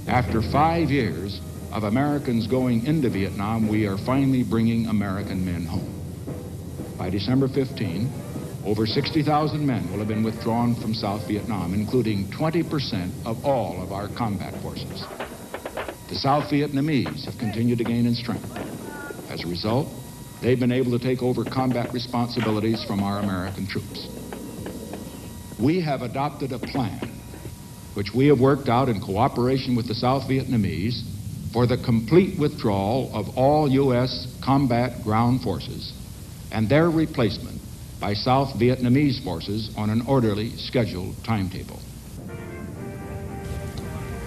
After 5 years of Americans going into Vietnam, we are finally bringing American men home. By December 15, over 60,000 men will have been withdrawn from South Vietnam, including 20% of all of our combat forces. The South Vietnamese have continued to gain in strength. As a result, they've been able to take over combat responsibilities from our American troops. We have adopted a plan which we have worked out in cooperation with the South Vietnamese for the complete withdrawal of all U.S. combat ground forces and their replacement by South Vietnamese forces on an orderly, scheduled timetable.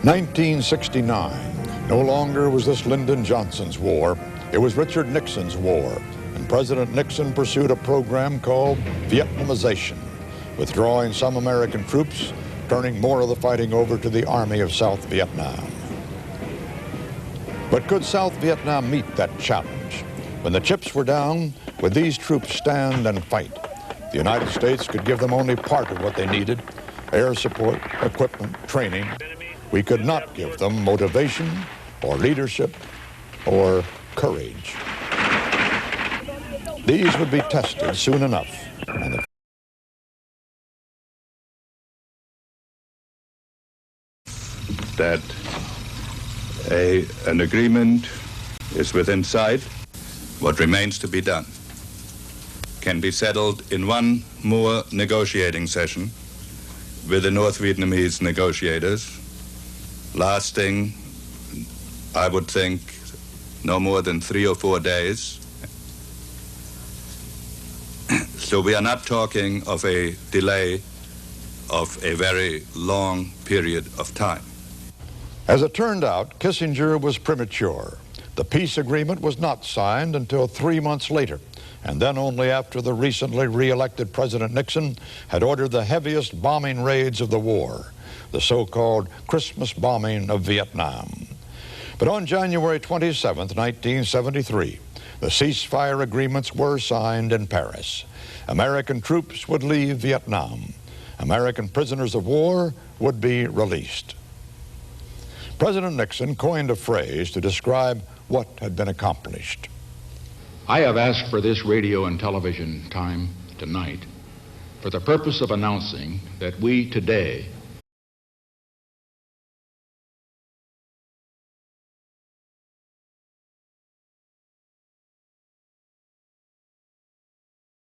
1969. No longer was this Lyndon Johnson's war. It was Richard Nixon's war, and President Nixon pursued a program called Vietnamization, withdrawing some American troops, turning more of the fighting over to the Army of South Vietnam. But could South Vietnam meet that challenge? When the chips were down, would these troops stand and fight? The United States could give them only part of what they needed: air support, equipment, training. We could not give them motivation or leadership or courage. These would be tested soon enough. And that an agreement is within sight. What remains to be done can be settled in one more negotiating session with the North Vietnamese negotiators, lasting, I would think, no more than 3 or 4 days. So we are not talking of a delay of a very long period of time. as it turned out, Kissinger was premature. The peace agreement was not signed until 3 months later, and then only after the recently re-elected President Nixon had ordered the heaviest bombing raids of the war, the so-called Christmas bombing of Vietnam. But on January 27, 1973, the ceasefire agreements were signed in Paris. American troops would leave Vietnam. American prisoners of war would be released. President Nixon coined a phrase to describe what had been accomplished. I have asked for this radio and television time tonight for the purpose of announcing that we today